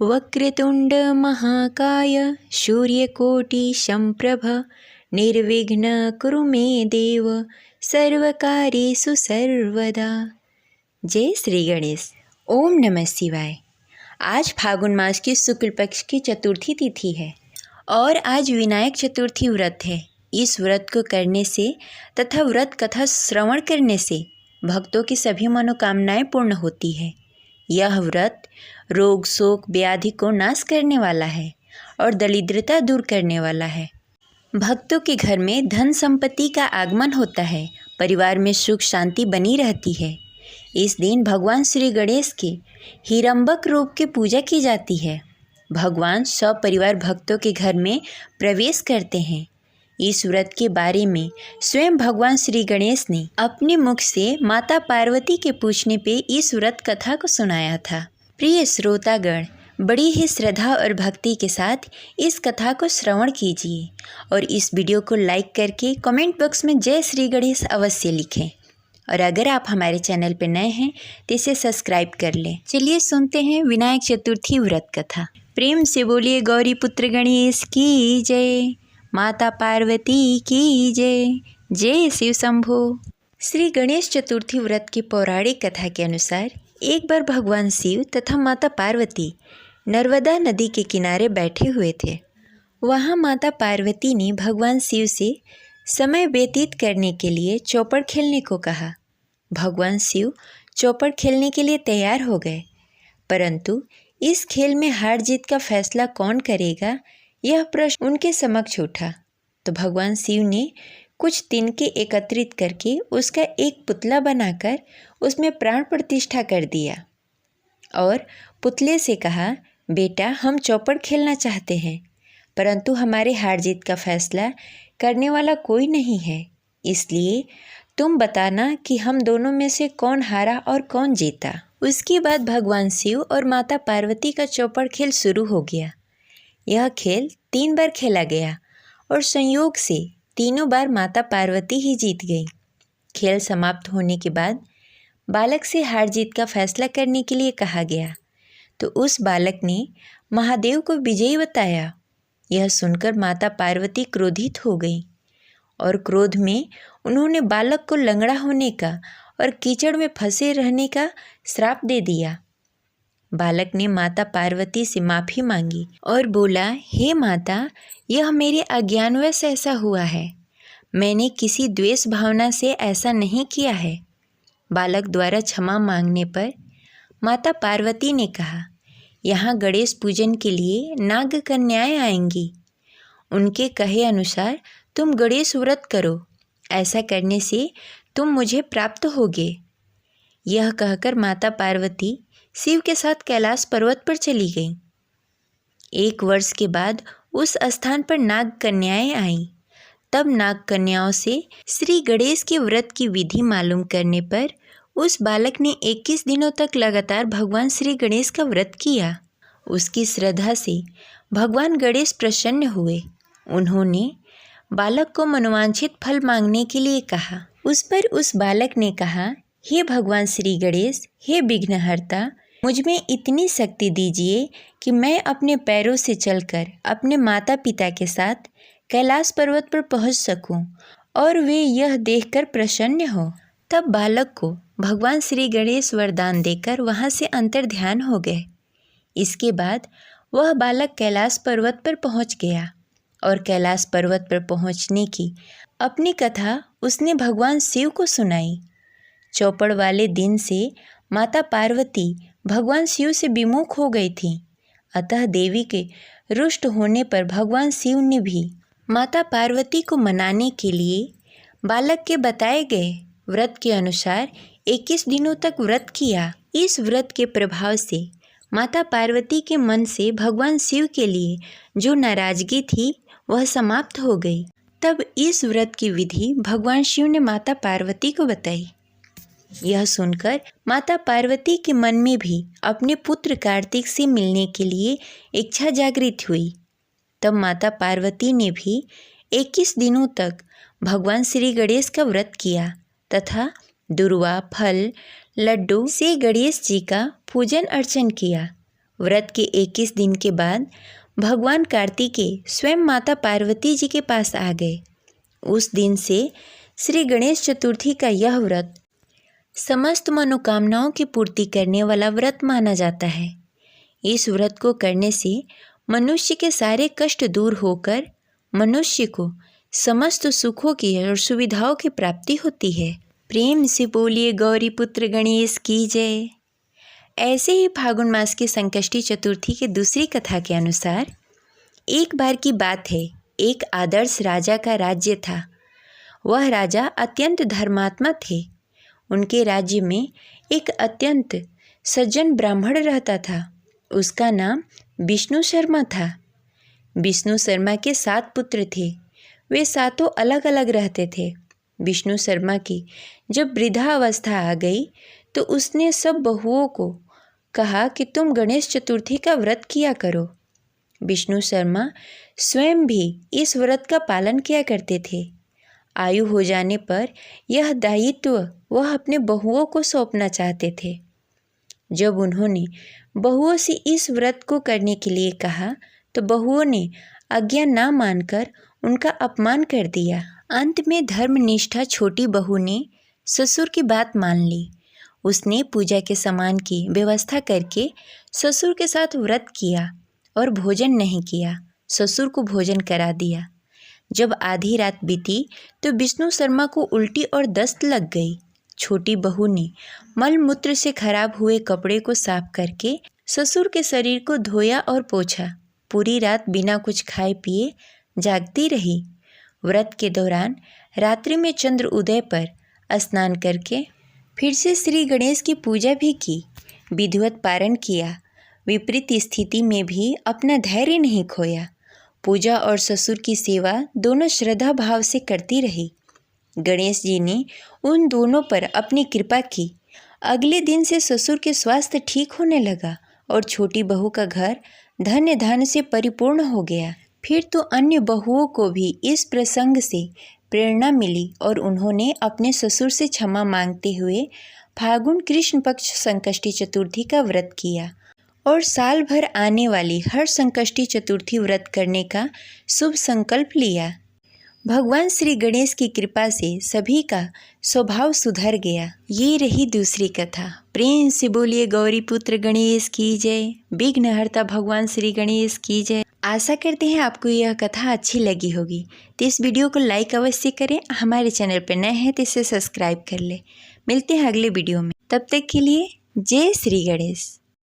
वक्रतुंड महाकाय सूर्यकोटि संप्रभ निर्विघ्न कुरु मे देव सर्वकार्येषु सर्वदा। जय श्री गणेश। ओम नमः शिवाय। आज फागुन मास की शुक्ल पक्ष की चतुर्थी तिथि है और आज विनायक चतुर्थी व्रत है। इस व्रत को करने से तथा व्रत कथा श्रवण करने से भक्तों की सभी मनोकामनाएं पूर्ण होती है। यह व्रत रोग शोक व्याधि को नाश करने वाला है और दरिद्रता दूर करने वाला है। भक्तों के घर में धन संपत्ति का आगमन होता है, परिवार में सुख शांति बनी रहती है। इस दिन भगवान श्री गणेश के हिरंबक रूप की पूजा की जाती है। भगवान सपरिवार भक्तों के घर में प्रवेश करते हैं। इस व्रत के बारे में स्वयं भगवान श्री गणेश ने अपने मुख से माता पार्वती के पूछने पे इस व्रत कथा को सुनाया था। प्रिय श्रोतागण, बड़ी ही श्रद्धा और भक्ति के साथ इस कथा को श्रवण कीजिए और इस वीडियो को लाइक करके कमेंट बॉक्स में जय श्री गणेश अवश्य लिखें। और अगर आप हमारे चैनल पर नए हैं तो इसे सब्सक्राइब कर लें। चलिए सुनते हैं विनायक चतुर्थी व्रत कथा। प्रेम से बोलिए गौरी पुत्र गणेश की जय, माता पार्वती की जय, जय शिव शंभो। श्री गणेश चतुर्थी व्रत की पौराणिक कथा के अनुसार एक बार भगवान शिव तथा माता पार्वती नर्मदा नदी के किनारे बैठे हुए थे। वहाँ माता पार्वती ने भगवान शिव से समय व्यतीत करने के लिए चौपड़ खेलने को कहा। भगवान शिव चौपड़ खेलने के लिए तैयार हो गए, परंतु इस खेल में हार जीत का फैसला कौन करेगा, यह प्रश्न उनके समक्ष उठा। तो भगवान शिव ने कुछ तिनके एकत्रित करके उसका एक पुतला बनाकर उसमें प्राण प्रतिष्ठा कर दिया और पुतले से कहा, बेटा हम चौपड़ खेलना चाहते हैं, परंतु हमारे हार जीत का फैसला करने वाला कोई नहीं है, इसलिए तुम बताना कि हम दोनों में से कौन हारा और कौन जीता। उसके बाद भगवान शिव और माता पार्वती का चौपड़ खेल शुरू हो गया। यह खेल 3 बार खेला गया और संयोग से तीनों बार माता पार्वती ही जीत गई। खेल समाप्त होने के बाद बालक से हार जीत का फैसला करने के लिए कहा गया, तो उस बालक ने महादेव को विजयी बताया। यह सुनकर माता पार्वती क्रोधित हो गई और क्रोध में उन्होंने बालक को लंगड़ा होने का और कीचड़ में फंसे रहने का श्राप दे दिया। बालक ने माता पार्वती से माफ़ी मांगी और बोला, हे माता, यह मेरे अज्ञानवश ऐसा हुआ है, मैंने किसी द्वेष भावना से ऐसा नहीं किया है। बालक द्वारा क्षमा मांगने पर माता पार्वती ने कहा, यहाँ गणेश पूजन के लिए नाग कन्याएं आएंगी, उनके कहे अनुसार तुम गणेश व्रत करो, ऐसा करने से तुम मुझे प्राप्त होगे। यह कहकर माता पार्वती शिव के साथ कैलाश पर्वत पर चली गईं। 1 वर्ष के बाद उस स्थान पर नाग कन्याएं आईं। तब नाग कन्याओं से श्री गणेश के व्रत की विधि मालूम करने पर उस बालक ने 21 दिनों तक लगातार भगवान श्री गणेश का व्रत किया। उसकी श्रद्धा से भगवान गणेश प्रसन्न हुए। उन्होंने बालक को मनोवांछित फल मांगने के लिए कहा। उस पर उस बालक ने कहा, हे भगवान श्री गणेश, हे विघ्नहर्ता, मुझ में इतनी शक्ति दीजिए कि मैं अपने पैरों से चलकर अपने माता पिता के साथ कैलाश पर्वत पर पहुंच सकूं और वे यह देखकर प्रसन्न हो। तब बालक को भगवान श्री गणेश वरदान देकर वहां से अंतर्ध्यान हो गए। इसके बाद वह बालक कैलाश पर्वत पर पहुंच गया और कैलाश पर्वत पर पहुंचने की अपनी कथा उसने भगवान शिव को सुनाई। चौपड़ वाले दिन से माता पार्वती भगवान शिव से विमुख हो गई थी, अतः देवी के रुष्ट होने पर भगवान शिव ने भी माता पार्वती को मनाने के लिए बालक के बताए गए व्रत के अनुसार 21 दिनों तक व्रत किया। इस व्रत के प्रभाव से माता पार्वती के मन से भगवान शिव के लिए जो नाराजगी थी वह समाप्त हो गई। तब इस व्रत की विधि भगवान शिव ने माता पार्वती को बताई। यह सुनकर माता पार्वती के मन में भी अपने पुत्र कार्तिक से मिलने के लिए इच्छा जागृत हुई। तब माता पार्वती ने भी 21 दिनों तक भगवान श्री गणेश का व्रत किया तथा दुर्वा, फल, लड्डू से गणेश जी का पूजन अर्चन किया। व्रत के 21 दिन के बाद भगवान कार्तिकेय स्वयं माता पार्वती जी के पास आ गए। उस दिन से श्री गणेश चतुर्थी का यह व्रत समस्त मनोकामनाओं की पूर्ति करने वाला व्रत माना जाता है। इस व्रत को करने से मनुष्य के सारे कष्ट दूर होकर मनुष्य को समस्त सुखों की और सुविधाओं की प्राप्ति होती है। प्रेम से बोलिए गौरी पुत्र गणेश की जय। ऐसे ही फागुन मास की संकष्टी चतुर्थी की दूसरी कथा के अनुसार एक बार की बात है, एक आदर्श राजा का राज्य था। वह राजा अत्यंत धर्मात्मा थे। उनके राज्य में एक अत्यंत सज्जन ब्राह्मण रहता था। उसका नाम विष्णु शर्मा था। विष्णु शर्मा के 7 पुत्र थे। वे सातों अलग अलग रहते थे। विष्णु शर्मा की जब वृद्धावस्था आ गई तो उसने सब बहुओं को कहा कि तुम गणेश चतुर्थी का व्रत किया करो। विष्णु शर्मा स्वयं भी इस व्रत का पालन किया करते थे। आयु हो जाने पर यह दायित्व वह अपने बहुओं को सौंपना चाहते थे। जब उन्होंने बहुओं से इस व्रत को करने के लिए कहा तो बहुओं ने आज्ञा ना मानकर उनका अपमान कर दिया। अंत में धर्मनिष्ठा छोटी बहू ने ससुर की बात मान ली। उसने पूजा के सामान की व्यवस्था करके ससुर के साथ व्रत किया और भोजन नहीं किया। ससुर को भोजन करा दिया। जब आधी रात बीती तो विष्णु शर्मा को उल्टी और दस्त लग गई। छोटी बहू ने मलमूत्र से खराब हुए कपड़े को साफ करके ससुर के शरीर को धोया और पोंछा। पूरी रात बिना कुछ खाए पिए जागती रही। व्रत के दौरान रात्रि में चंद्र उदय पर स्नान करके फिर से श्री गणेश की पूजा भी की, विधिवत पारण किया। विपरीत स्थिति में भी अपना धैर्य नहीं खोया। पूजा और ससुर की सेवा दोनों श्रद्धा भाव से करती रही। गणेश जी ने उन दोनों पर अपनी कृपा की। अगले दिन से ससुर के स्वास्थ्य ठीक होने लगा और छोटी बहू का घर धन्य धन से परिपूर्ण हो गया। फिर तो अन्य बहुओं को भी इस प्रसंग से प्रेरणा मिली और उन्होंने अपने ससुर से क्षमा मांगते हुए फागुन कृष्ण पक्ष संकष्टी चतुर्थी का व्रत किया और साल भर आने वाली हर संकष्टी चतुर्थी व्रत करने का शुभ संकल्प लिया। भगवान श्री गणेश की कृपा से सभी का स्वभाव सुधर गया। ये रही दूसरी कथा। प्रेम से बोलिए गौरी पुत्र गणेश की जय। विघ्नहर्ता भगवान श्री गणेश की जय। आशा करते हैं आपको यह कथा अच्छी लगी होगी, तो इस वीडियो को लाइक अवश्य करें। हमारे चैनल पर नए हैं तो इसे सब्सक्राइब कर ले। मिलते हैं अगले वीडियो में, तब तक के लिए जय श्री गणेश।